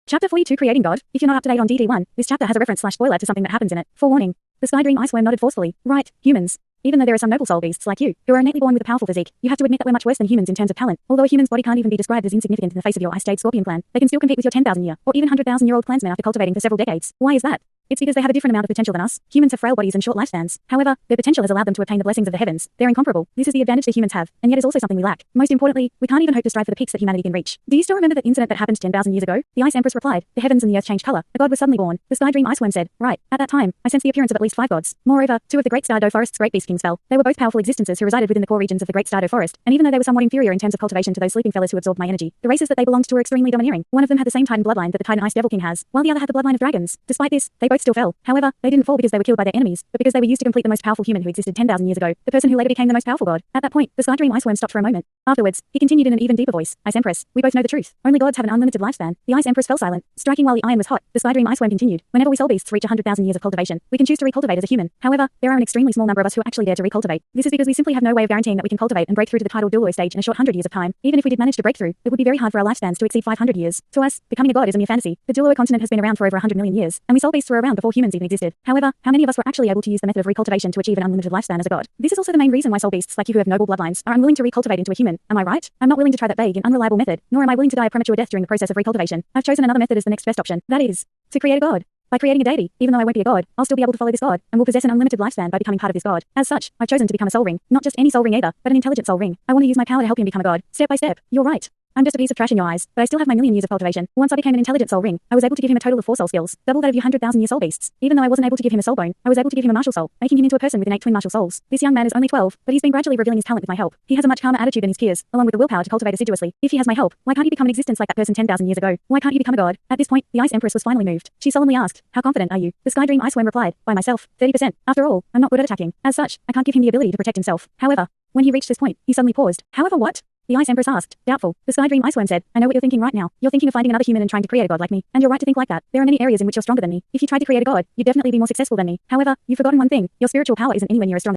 Chapter 42 Creating God. If you're not up to date on DD1, this chapter has a reference/spoiler to something that happens in it. Forewarning. The Sky Dream Iceworm nodded forcefully. Right, humans. Even though there are some noble soul beasts like you, who are innately born with a powerful physique, you have to admit that we're much worse than humans in terms of talent. Although a human's body can't even be described as insignificant in the face of your Ice Jade Scorpion clan, they can still compete with your 10,000-year, or even 100,000-year-old clansmen after cultivating for several decades. Why is that? It's because they have a different amount of potential than us. Humans have frail bodies and short lifespans. However, their potential has allowed them to obtain the blessings of the heavens. They're incomparable. This is the advantage that humans have, and yet is also something we lack. Most importantly, we can't even hope to strive for the peaks that humanity can reach. Do you still remember that incident that happened 10,000 years ago? The Ice Empress replied. The heavens and the earth changed color. A god was suddenly born. The Sky Dream Iceworm said. Right. At that time, I sensed the appearance of at least 5 gods. Moreover, 2 of the Great Stardow Forest's great beast kings fell. They were both powerful existences who resided within the core regions of the Great Stardow Forest, and even though they were somewhat inferior in terms of cultivation to those sleeping fellas who absorbed my energy, the races that they belonged to were extremely domineering. One of them had the same Titan bloodline that the Titan Ice Devil King has, while the other had the bloodline of dragons. Despite this, they both still fell. However, they didn't fall because they were killed by their enemies, but because they were used to complete the most powerful human who existed 10,000 years ago, the person who later became the most powerful god. At that point, the Sky Dream Iceworm stopped for a moment. Afterwards, he continued in an even deeper voice. Ice Empress, we both know the truth. Only gods have an unlimited lifespan. The Ice Empress fell silent, striking while the iron was hot. The Sky Dream Iceworm continued. Whenever we soul beasts reach 100,000 years of cultivation, we can choose to recultivate as a human. However, there are an extremely small number of us who actually dare to recultivate. This is because we simply have no way of guaranteeing that we can cultivate and break through to the tidal Douluo stage in a short 100 years of time. Even if we did manage to break through, it would be very hard for our lifespans to exceed 500 years. To us, becoming a god is a mere fantasy. The Douluo continent has been around for over 100 million years, and we soul beasts were around before humans even existed. However, how many of us were actually able to use the method of recultivation to achieve an unlimited lifespan as a god? This is also the main reason why soul beasts like you who have noble bloodlines are unwilling to recultivate into a human. Am I right? I'm not willing to try that vague and unreliable method, nor am I willing to die a premature death during the process of recultivation. I've chosen another method as the next best option. That is, to create a god. By creating a deity, even though I won't be a god, I'll still be able to follow this god, and will possess an unlimited lifespan by becoming part of this god. As such, I've chosen to become a soul ring. Not just any soul ring either, but an intelligent soul ring. I want to use my power to help him become a god, step by step. You're right. I'm just a piece of trash in your eyes, but I still have my million years of cultivation. Once I became an intelligent soul ring, I was able to give him a total of 4 soul skills, double that of you 100,000-year soul beasts. Even though I wasn't able to give him a soul bone, I was able to give him a martial soul, making him into a person with innate twin martial souls. This young man is only 12, but he's been gradually revealing his talent with my help. He has a much calmer attitude than his peers, along with the willpower to cultivate assiduously. If he has my help, why can't he become an existence like that person 10,000 years ago? Why can't he become a god? At this point, the Ice Empress was finally moved. She solemnly asked, how confident are you? The Sky Dream Iceworm replied, by myself, 30%. After all, I'm not good at attacking. As such, I can't give him the ability to protect himself. However, when he reached this point, he suddenly paused. However, what? The Ice Empress asked, doubtful. The Sky Dream Iceworm said, I know what you're thinking right now. You're thinking of finding another human and trying to create a god like me. And you're right to think like that. There are many areas in which you're stronger than me. If you tried to create a god, you'd definitely be more successful than me. However, you've forgotten one thing. Your spiritual power isn't anywhere near as strong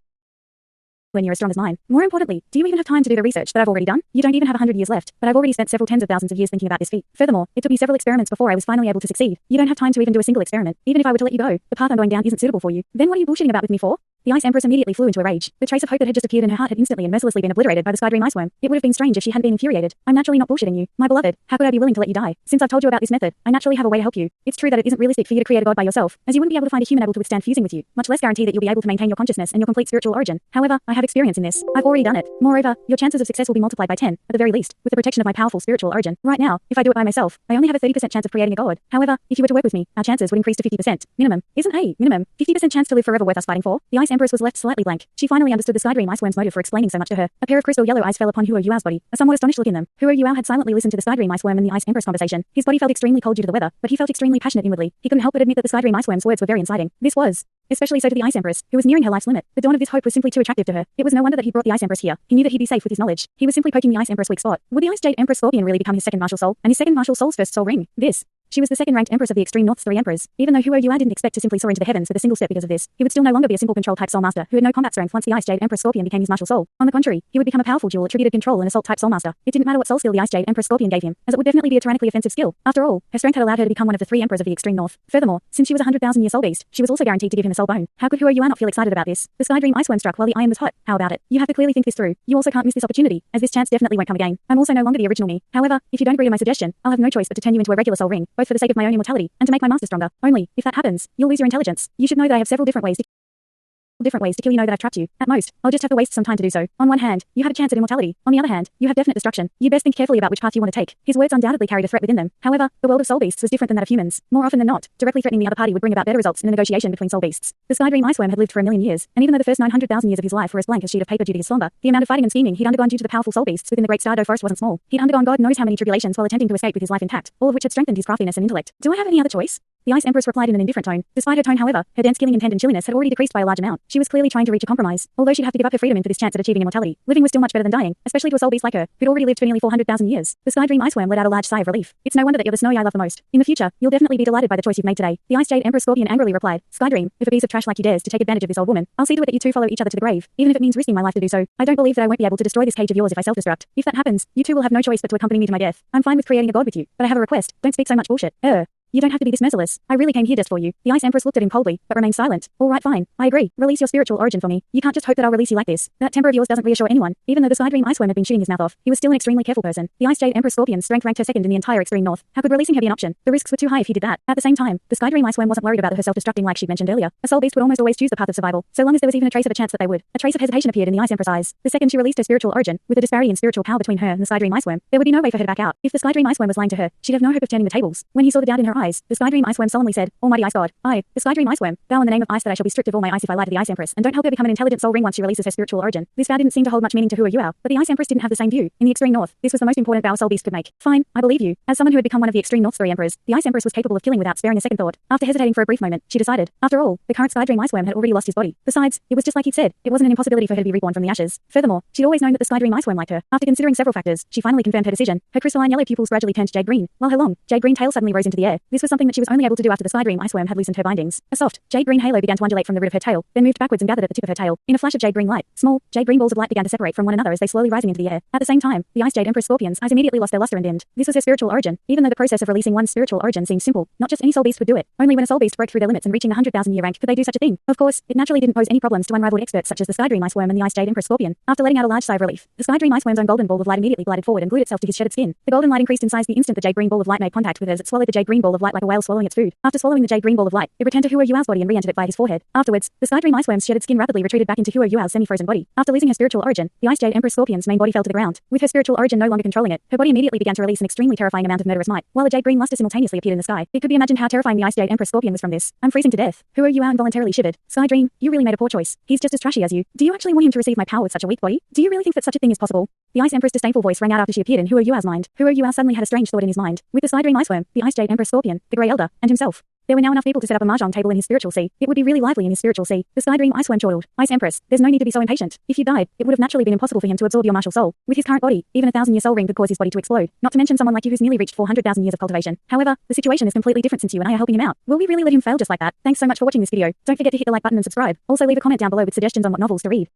as mine. More importantly, do you even have time to do the research that I've already done? You don't even have 100 years left, but I've already spent several tens of thousands of years thinking about this feat. Furthermore, it took me several experiments before I was finally able to succeed. You don't have time to even do a single experiment. Even if I were to let you go, the path I'm going down isn't suitable for you. Then what are you bullshitting about with me for? The Ice Empress immediately flew into a rage. The trace of hope that had just appeared in her heart had instantly and mercilessly been obliterated by the Sky Dream Iceworm. It would have been strange if she hadn't been infuriated. I'm naturally not bullshitting you. My beloved, how could I be willing to let you die? Since I've told you about this method, I naturally have a way to help you. It's true that it isn't realistic for you to create a god by yourself, as you wouldn't be able to find a human able to withstand fusing with you, much less guarantee that you'll be able to maintain your consciousness and your complete spiritual origin. However, I have experience in this. I've already done it. Moreover, your chances of success will be multiplied by 10, at the very least, with the protection of my powerful spiritual origin. Right now, if I do it by myself, I only have a 30% chance of creating a god. However, if you were to work with me, our chances would increase to 50%. Minimum. Isn't a minimum 50% chance to live forever worth us fighting for? The Ice Empress was left slightly blank. She finally understood the Sky Dream Iceworm's motive for explaining so much to her. A pair of crystal yellow eyes fell upon Huo Yuao's body, a somewhat astonished look in them. Huo Yuao had silently listened to the Sky Dream Iceworm and the Ice Empress conversation. His body felt extremely cold due to the weather, but he felt extremely passionate inwardly. He couldn't help but admit that the Sky Dream Iceworm's words were very inciting. This was especially so to the Ice Empress, who was nearing her life's limit. The dawn of this hope was simply too attractive to her. It was no wonder that he brought the Ice Empress here. He knew that he'd be safe with his knowledge. He was simply poking the Ice Empress' weak spot. Would the Ice Jade Empress Scorpion really become his second martial soul, and his second martial soul's first soul ring? She was the second-ranked empress of the Extreme North's 3 emperors. Even though Huo Yuan didn't expect to simply soar into the heavens with a single step because of this, he would still no longer be a simple control-type soul master who had no combat strength once the Ice Jade Empress Scorpion became his martial soul. On the contrary, he would become a powerful dual attributed control and assault-type soul master. It didn't matter what soul skill the Ice Jade Empress Scorpion gave him, as it would definitely be a tyrannically offensive skill. After all, her strength had allowed her to become one of the 3 emperors of the Extreme North. Furthermore, since she was a 100,000-year soul beast, she was also guaranteed to give him a soul bone. How could Huo Yuan not feel excited about this? The Sky Dream Iceworm struck while the iron was hot. How about it? You have to clearly think this through. You also can't miss this opportunity, as this chance definitely won't come again. I'm also no longer the original me. However, if you don't agree to my suggestion, I'll have no choice but to turn you into a regular soul ring, both for the sake of my own immortality and to make my master stronger. Only, if that happens, you'll lose your intelligence. You should know that I have several different ways to kill you. Know that I've trapped you. At most, I'll just have to waste some time to do so. On one hand, you have a chance at immortality. On the other hand, you have definite destruction. You best think carefully about which path you want to take. His words undoubtedly carried a threat within them. However, the world of soul beasts was different than that of humans. More often than not, directly threatening the other party would bring about better results in a negotiation between soul beasts. The Sky Dream Iceworm had lived for a million years, and even though the first 900,000 years of his life were as blank as sheet of paper due to his slumber, the amount of fighting and scheming he'd undergone due to the powerful soul beasts within the Great Stardow Forest wasn't small. He'd undergone God knows how many tribulations while attempting to escape with his life intact, all of which had strengthened his craftiness and intellect. Do I have any other choice? The Ice Empress replied in an indifferent tone. Despite her tone, however, her dense killing intent and chilliness had already decreased by a large amount. She was clearly trying to reach a compromise. Although she'd have to give up her freedom in for this chance at achieving immortality, living was still much better than dying, especially to a soul beast like her, who'd already lived for nearly 400,000 years. The Sky Dream Iceworm let out a large sigh of relief. It's no wonder that you're the snowy I love the most. In the future, you'll definitely be delighted by the choice you've made today. The Ice Jade Emperor Scorpion angrily replied, Sky Dream, if a piece of trash like you dares to take advantage of this old woman, I'll see to it that you two follow each other to the grave, even if it means risking my life to do so. I don't believe that I won't be able to destroy this cage of yours if I self-destruct. If that happens, you two will have no choice but to accompany me to my death. I'm fine with creating a god with you, but I have a request. Don't speak so much bullshit. You don't have to be this merciless. I really came here just for you. The Ice Empress looked at him coldly, but remained silent. All right, fine. I agree. Release your spiritual origin for me. You can't just hope that I'll release you like this. That temper of yours doesn't reassure anyone. Even though the Sky Dream Iceworm had been shooting his mouth off, he was still an extremely careful person. The Ice Jade Empress Scorpion's strength ranked her second in the entire extreme north. How could releasing her be an option? The risks were too high if he did that. At the same time, the Sky Dream Iceworm wasn't worried about her self-destructing like she'd mentioned earlier. A soul beast would almost always choose the path of survival, so long as there was even a trace of a chance that they would. A trace of hesitation appeared in the Ice Empress' eyes. The second she released her spiritual origin, with a disparity in spiritual power between her and the Sky Dream Iceworm, there would be no way for her to back out. If the Sky Dream Iceworm was lying to her, she'd have no hope of turning the tables. When he saw the doubt in her eyes, the Sky Dream Iceworm solemnly said, Almighty Ice God, I, the Sky Dream Iceworm, vow in the name of ice that I shall be stripped of all my ice if I lie to the Ice Empress, and don't help her become an intelligent soul ring once she releases her spiritual origin. This vow didn't seem to hold much meaning to Hua Yuao, but the Ice Empress didn't have the same view. In the extreme north, this was the most important vow a soul beast could make. Fine, I believe you. As someone who had become one of the extreme north's 3 emperors, the Ice Empress was capable of killing without sparing a second thought. After hesitating for a brief moment, she decided. After all, the current Sky Dream Iceworm had already lost his body. Besides, it was just like he'd said, it wasn't an impossibility for her to be reborn from the ashes. Furthermore, she'd always known that the Sky Dream Iceworm liked her. After considering several factors, she finally confirmed her decision. Her crystalline yellow pupils gradually turned jade green, while her long, jade green tail suddenly rose into the air. This was something that she was only able to do after the Sky Dream Iceworm had loosened her bindings. A soft, jade green halo began to undulate from the root of her tail, then moved backwards and gathered at the tip of her tail. In a flash of jade green light, small, jade green balls of light began to separate from one another as they slowly rising into the air. At the same time, the Ice Jade Empress Scorpion's eyes immediately lost their luster and dimmed. This was her spiritual origin. Even though the process of releasing one's spiritual origin seemed simple, not just any soul beast would do it. Only when a soul beast broke through their limits and reaching the 100,000-year rank could they do such a thing. Of course, it naturally didn't pose any problems to unrivaled experts such as the Sky Dream Iceworm and the Ice Jade Empress Scorpion. After letting out a large sigh of relief, the Sky Dream Iceworm's own golden ball of light immediately glided forward and glued itself to his shedded skin. The golden light increased in size the instant the jade green ball of light made contact with it as it swallowed the jade green ball of light like a whale swallowing its food. After swallowing the jade green ball of light, it returned to Hua Yuao's body and re-entered it via his forehead. Afterwards, the Sky Dream Iceworm's shedded skin rapidly retreated back into Hua Yuao's semi-frozen body. After losing her spiritual origin, the Ice Jade Empress Scorpion's main body fell to the ground. With her spiritual origin no longer controlling it, her body immediately began to release an extremely terrifying amount of murderous might, while a jade green luster simultaneously appeared in the sky. It could be imagined how terrifying the Ice Jade Empress Scorpion was from this. I'm freezing to death. Hua Yuao involuntarily shivered. Sky Dream, you really made a poor choice. He's just as trashy as you. Do you actually want him to receive my power with such a weak body? Do you really think that such a thing is possible? The Ice Empress' disdainful voice rang out after she appeared in Hua Yuao's mind. Hua Yuao suddenly had a strange thought in his mind. With the Sky Dream Iceworm, the Ice Jade Empress Scorpion, the Grey Elder, and himself, there were now enough people to set up a mahjong table in his spiritual sea. It would be really lively in his spiritual sea. The Sky Dream Iceworm chortled. Ice Empress, there's no need to be so impatient. If you died, it would have naturally been impossible for him to absorb your martial soul. With his current body, even a 1,000-year soul ring could cause his body to explode. Not to mention someone like you who's nearly reached 400,000 years of cultivation. However, the situation is completely different since you and I are helping him out. Will we really let him fail just like that? Thanks so much for watching this video. Don't forget to hit the like button and subscribe. Also leave a comment down below with suggestions on what novels to read.